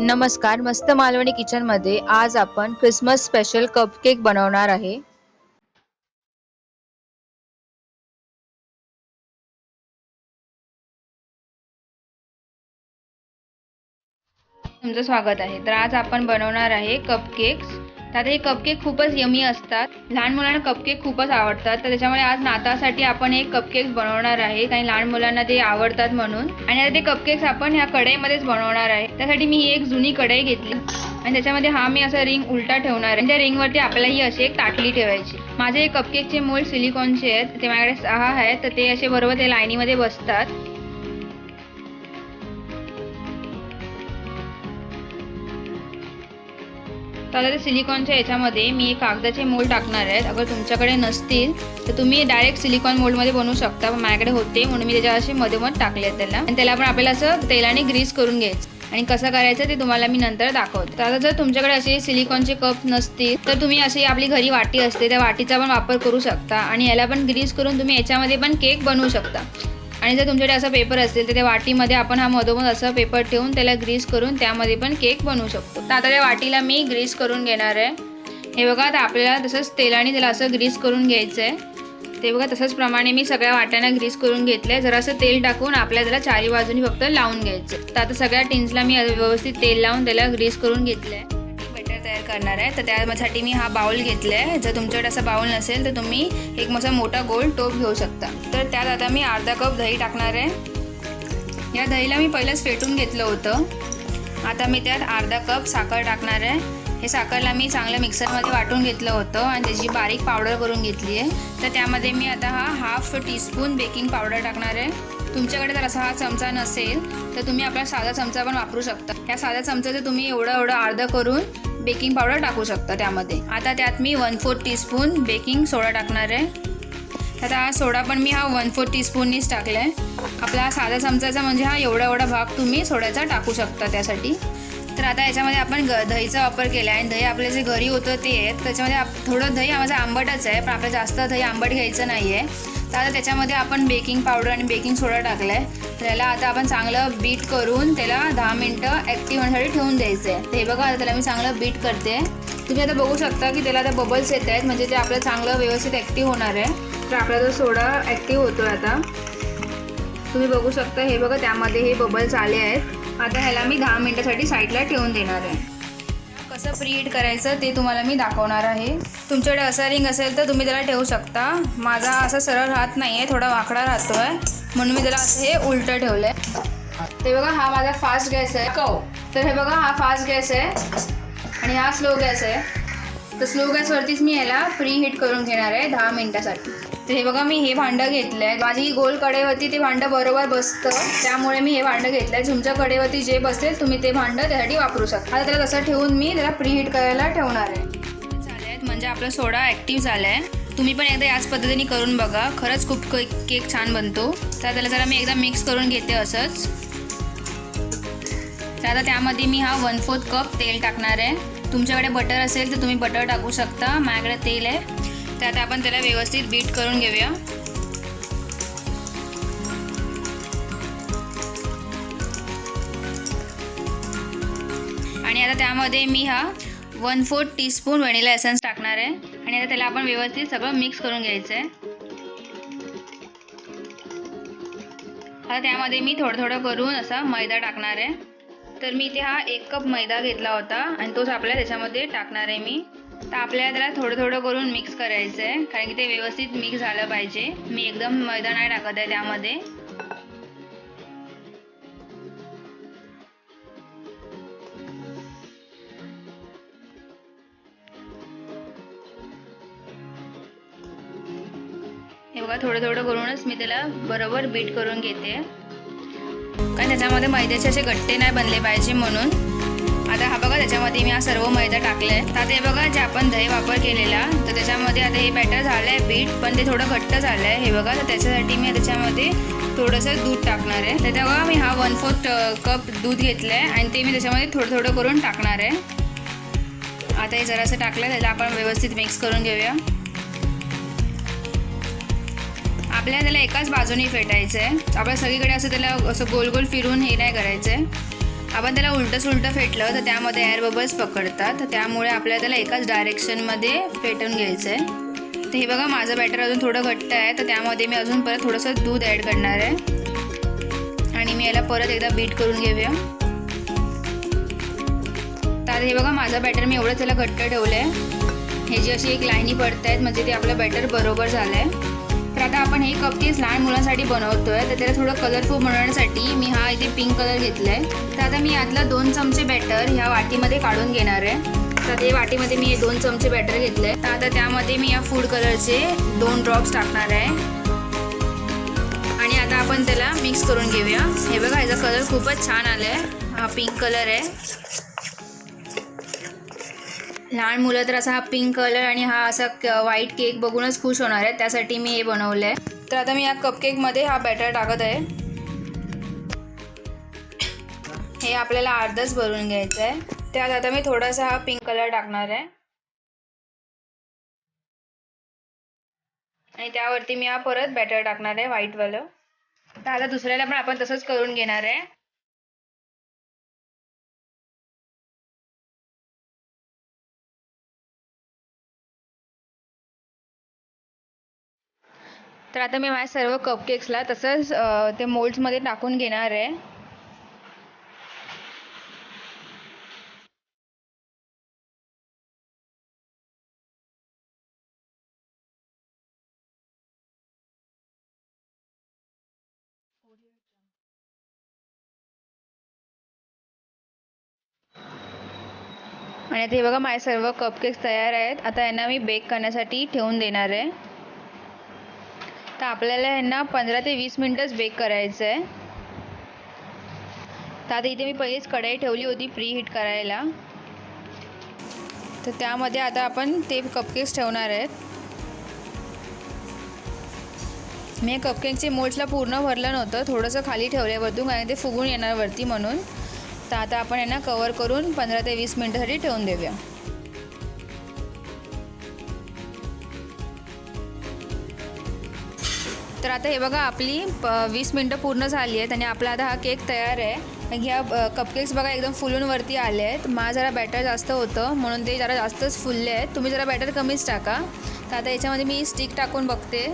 नमस्कार, मस्त मालवणी किचन मध्ये आज आपण क्रिसमस स्पेशल कपकेक बनवणार आहे। तुमचं स्वागत आहे। तर आज आपण बनवणार आहे कपकेक्स। तर हे कपकेक खूपच यमी असतात, लहान मुलांना कपकेक खूपच आवडतात। तर त्याच्यामुळे आज नाताळसाठी आपण एक कपकेक्स बनवणार आहे, काही लहान मुलांना ते आवडतात म्हणून। आणि आता ते कपकेक्स आपण ह्या कढईमध्येच बनवणार आहे। त्यासाठी मी एक जुनी कढई घेतली आणि त्याच्यामध्ये हा मी असा रिंग उलटा ठेवणार आहे। त्या रिंगवरती आपल्याला ही अशी एक ताटली ठेवायची। माझे कपकेकचे मोल्ड सिलिकॉनचे आहेत, ते माझ्याकडे 6 आहेत, तर ते असे बरोबर ते लाईनीमध्ये बसतात। तर आता सिलिकॉनच्या याच्यामध्ये मी कागदाचे मोल्ड टाकणार आहे। अगर तुमच्याकडे नसतील तर तुम्ही डायरेक्ट सिलिकॉन मोल्डमध्ये बनवू शकता, पण माझ्याकडे होते म्हणून मी त्याच्या असे मधोमध टाकले त्याला। आणि त्याला पण आपल्याला असं तेलाने ग्रीस करून घ्यायचं आणि कसं करायचं ते तुम्हाला मी नंतर दाखवते। तर आता जर तुमच्याकडे असे सिलिकॉनचे कप नसतील तर तुम्ही अशी आपली घरी वाटी असते त्या वाटीचा पण वापर करू शकता आणि याला पण ग्रीस करून तुम्ही याच्यामध्ये पण केक बनवू शकता। आणि जर तुमच्याकडे असा पेपर असेल तर त्या वाटीमध्ये आपण हा मधोमध असा पेपर ठेवून त्याला ग्रीस करून त्यामध्ये पण केक बनवू शकतो। तर आता त्या वाटीला मी ग्रीस करून घेणार आहे। हे बघा, आता आपल्याला तसंच तेलाने त्याला असं ग्रीस करून घ्यायचं आहे। ते बघा, तसंच प्रमाणे मी सगळ्या वाट्यांना ग्रीस करून घेतलंय। जरासं तेल टाकून आपल्याला त्याला चारी बाजूनी फक्त लावून घ्यायचं। तर आता सगळ्या टिन्सला मी व्यवस्थित तेल लावून त्याला ग्रीस करून घेतलंय। तयार करणार आहे, तर त्यासाठी मी हा बाउल घेतलाय। जर तुमच्याकडे असा बाउल नसेल तर तुम्ही एक मसा मोठा गोल टोप घेऊ शकता। तर त्यात आता मी अर्धा कप दही टाकणार आहे। या दहीला मी पहिलेच फेटून घेतलं होतं। आता मी त्यात अर्धा कप साखर टाकणार आहे। हे साखरला मी चांगलं मिक्सरमध्ये वाटून घेतलं होतं आणि त्याची बारीक पावडर करून घेतली आहे। तर त्यामध्ये मी आता हा हाफ टीस्पून बेकिंग पावडर टाकणार आहे। तुमच्याकडे जर असा हा चमचा नसेल तर तुम्ही आपला साधा चमचा पण वापरू शकता। ह्या साध्या चमचाचं तुम्ही एवढं अर्ध करून बेकिंग पावडर टाकू शकता त्यामध्ये। आता त्यात मी 1/4 टीस्पून बेकिंग सोडा टाकणार आहे। आता हा सोडा पण मी 1/4 टीस्पूननीच टाकला आहे। आपला हा साधा चमचाचा म्हणजे हा एवढा भाग तुम्ही सोड्याचा टाकू शकता त्यासाठी। तर आता याच्यामध्ये आपण दहीचा वापर केला आहे आणि दही आपले जे घरी होतं ते आहे। त्याच्यामध्ये थोडं दही माझं आंबटच आहे, पण आपल्याला जास्त दही आंबट घ्यायचं नाही आहे। तर आता त्याच्यामध्ये आपण बेकिंग पावडर आणि बेकिंग सोडा टाकला आहे। त्याला आता आपण चांगलं बीट करून त्याला 10 मिनटं ॲक्टिव्ह होण्यासाठी ठेवून द्यायचं आहे। ते बघा, आता त्याला मी चांगलं बीट करते। तुम्ही आता बघू शकता की त्याला आता बबल्स येत आहेत, म्हणजे ते आपलं चांगलं व्यवस्थित ॲक्टिव्ह होणार आहे। तर आपला जो सोडा ॲक्टिव्ह होतो आता तुम्ही बघू शकता। हे बघा, त्यामध्ये हे बबल्स आले आहेत। आता ह्याला मी 10 मिनटासाठी साईडला ठेवून देणार आहे। कसं प्रीहीट करायचं ते तुम्हाला मी दाखवणार आहे। तुमच्याकडे असा रिंग असेल तर तुम्ही त्याला ठेवू शकता। माझा असा सरळ राहत नाही आहे, थोडा वाकडा राहतो आहे, म्हणून मी त्याला असं हे उलटं ठेवलं आहे। ते बघा, हा माझा फास्ट गॅस आहे। तर हे बघा, हा फास्ट गॅस आहे आणि हा स्लो गॅस आहे। तर स्लो गॅसवरतीच मी याला प्रीहीट करून घेणार आहे 10 मिनटासाठी। तर हे बघा, मी हे भांडं घेतलं आहे। माझी गोल कढईवरती ते भांडं बरोबर बसतं, त्यामुळे मी हे भांडं घेतलं आहे। तुमच्या कढईवरती जे बसेल तुम्ही ते भांडं त्यासाठी वापरू शकता। आता त्याला तसं ठेवून मी त्याला प्रीहीट करायला ठेवणार आहे। झाले म्हणजे आपला सोडा ॲक्टिव्ह झाला आहे। तुम्ही पण एकदा याच पद्धतीने करून बघा, खरंच खूप केक छान बनतो। तर त्याला जरा मी एकदा मिक्स करून घेते असंच। तर आता त्यामध्ये मी 1/4 कप तेल टाकणार आहे। तुमच्याकडे बटर असेल तर तुम्ही बटर टाकू शकता, माझ्याकडे तेल आहे। तर आता आपण त्याला व्यवस्थित बीट करून घेऊया। आणि आता त्यामध्ये मी 1/4 टीस्पून व्हॅनिला एसेन्स टाकणार आहे आणि आता त्याला आपण व्यवस्थित सगळं मिक्स करून घ्यायचं आहे। आता त्यामध्ये मी थोडं करून असा मैदा टाकणार आहे। तर मी इथे 1 कप मैदा घेतला होता आणि तोच आपल्या त्याच्यामध्ये टाकणार आहे मी। तर आपल्याला त्याला थोडं करून मिक्स करायचं आहे, कारण की ते व्यवस्थित मिक्स झालं पाहिजे। मी एकदम मैदा नाही टाकत आहे त्यामध्ये। हे बघा, थोडं करूनच मी त्याला बरोबर बीट करून घेते, कारण त्याच्यामध्ये मैद्याचे असे गट्टे नाही बनले पाहिजे म्हणून। आता हा बघा, त्याच्यामध्ये मी सर्व मैदा टाकला आहे। तर ते बघा, जे आपण दही वापर केलेला तर त्याच्यामध्ये आता हे बॅटर झालं आहे बीट, पण ते थोडं घट्ट झालं आहे। हे बघा, तर त्याच्यासाठी मी त्याच्यामध्ये थोडंसं दूध टाकणार आहे। तर तेव्हा मी 1/4 कप दूध घेतलं आहे आणि ते मी त्याच्यामध्ये थोडं करून टाकणार आहे। आता हे जरासं टाकलं, त्याला आपण व्यवस्थित मिक्स करून घेऊया। आपल्याला त्याला एकाच बाजूने फेटायचं आहे, आपल्याला सगळीकडे असं त्याला असं गोल फिरून हे नाही करायचं आहे। आपण त्याला उलटं सुलटं फेटलं तर त्यामध्ये एअर बबल्स पकडतात, तर त्यामुळे आपल्याला त्याला एकाच डायरेक्शनमध्ये फेटून घ्यायचं आहे. तर हे बघा माझं बॅटर अजून थोडं घट्ट आहे, तर त्यामध्ये मी अजून परत थोडंसं दूध ॲड करणार आहे आणि मी याला परत एकदा बीट करून घेऊया. तर हे बघा माझं बॅटर मी एवढं त्याला घट्ट ठेवलं आहे. हे जी अशी एक लाईनी पडत आहेत म्हणजे ते आपलं बॅटर बरोबर झालं आहे. तर आता आपण हे कपकेक्स लहान मुलांसाठी बनवतो आहे, तर त्याला थोडं कलरफुल बनवण्यासाठी मी हा इथे पिंक कलर घेतला आहे. तर आता मी यातला 2 चमचे बॅटर ह्या वाटीमध्ये काढून घेणार आहे. तर ते वाटीमध्ये मी 2 चमचे बॅटर घेतलं आहे. तर आता त्यामध्ये मी या फूड कलरचे 2 ड्रॉप्स टाकणार आहे आणि आता आपण त्याला मिक्स करून घेऊया. हे बघा याचा कलर खूपच छान आला आहे, हा पिंक कलर आहे. लहान मुलं तर असा हा पिंक कलर आणि हा असा व्हाईट केक बघूनच खुश होणार आहे, त्यासाठी मी हे बनवलं आहे. तर आता मी या कपकेकमध्ये हा बॅटर टाकत आहे. हे आपल्याला अर्धच भरून घ्यायचं आहे. त्यात आता मी थोडासा हा पिंक कलर टाकणार आहे आणि त्यावरती मी हा परत बॅटर टाकणार आहे व्हाईटवालं. तर आता दुसऱ्याला पण आपण तसंच करून घेणार आहे. तर आता मी माझ्या सर्व कपकेक्सला तसंच ते मोल्ड्समध्ये टाकून घेणार आहे. आणि आता हे बघा माझे सर्व कपकेक्स तयार आहेत. आता यांना मी बेक करण्यासाठी ठेवून देणार आहे. तर आपल्याला यांना 15 ते 20 मिनिटच बेक करायचं आहे. तर आता इथे मी पहिलीच कढई ठेवली होती प्री हीट करायला. तर त्यामध्ये आता आपण ते कपकेक्स ठेवणार आहेत. मी कपकेकचे मोल्ड्सला पूर्ण भरलं नव्हतं, थोडंसं खाली ठेवल्यावरतून कारण ते फुगून येणार वरती म्हणून. तर आता आपण यांना कवर करून 15 ते 20 मिनिटासाठी ठेवून देऊया. तर आता हे बघा आपली 20 मिनटं पूर्ण झाली आहेत आणि आपला आता हा केक तयार आहे. ह्या कपकेक्स बघा एकदम फुलून वरती आले आहेत. माझं जरा बॅटर जास्त होतं म्हणून ते जरा जास्तच फुलले आहेत. तुम्ही जरा बॅटर कमीच टाका. तर आता याच्यामध्ये मी स्टिक टाकून बघते.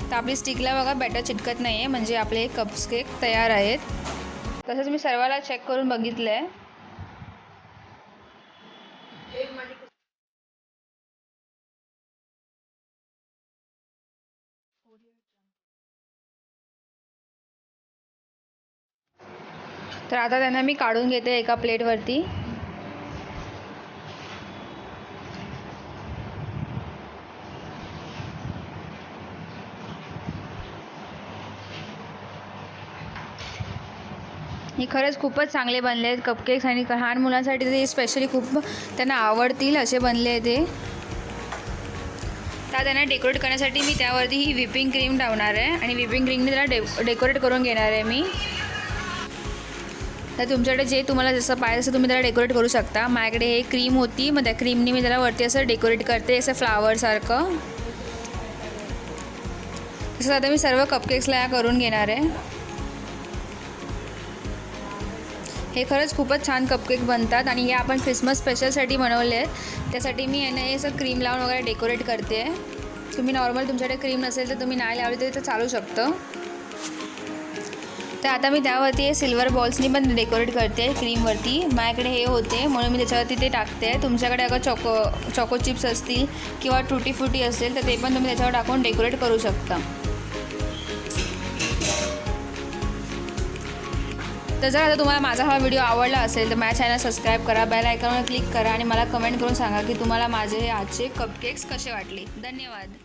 तर आपली स्टिकला बघा बॅटर चिटकत नाही आहे, म्हणजे आपले कपकेक तयार आहेत. तसंच मी सर्वाला चेक करून बघितलं आहे. तर आता त्यांना मी काढून घेते एका प्लेटवरती. हे खरंच खूपच चांगले बनले आहेत कपकेक्स आणि लहान मुलांसाठी ते स्पेशली खूप त्यांना आवडतील असे बनले ते. तर त्यांना डेकोरेट करण्यासाठी मी त्यावरती ही व्हिपिंग क्रीम लावणार आहे आणि व्हिपिंग क्रीमने त्याला डेकोरेट करून घेणार आहे मी. तर तुमच्याकडे जे तुम्हाला जसं पाहिजे तसं तुम्ही त्याला डेकोरेट करू शकता. माझ्याकडे हे क्रीम होती, मग त्या क्रीमने मी त्याला वरती असं डेकोरेट करते असं फ्लावरसारखं. तसं आता मी सर्व कपकेक्सला करून घेणार आहे. हे खरंच खूपच छान कपकेक बनतात आणि हे आपण ख्रिसमस स्पेशलसाठी बनवले आहेत. त्यासाठी मी यांना हे असं क्रीम लावून वगैरे डेकोरेट करते आहे. तुम्ही नॉर्मल तुमच्याकडे क्रीम नसेल तर तुम्ही नाही लावली तरी ते चालू शकतं. तर आता मी त्यावरती हे सिल्वर बॉल्सनी पण डेकोरेट करते क्रीमवरती. माझ्याकडे हे होते म्हणून मी त्याच्यावरती ते टाकते. तुमच्याकडे अगर चॉको चिप्स असतील किंवा टुटी फ्रुटी असेल तर ते पण तुम्ही त्याच्यावर टाकून डेकोरेट करू शकता. तर जर आता तुम्हाला माझा हा व्हिडिओ आवडला असेल तर माझ्या चॅनल सबस्क्राईब करा, बेल आयकॉनवर क्लिक करा आणि मला कमेंट करून सांगा की तुम्हाला माझे आजचे कपकेक्स कसे वाटले. धन्यवाद.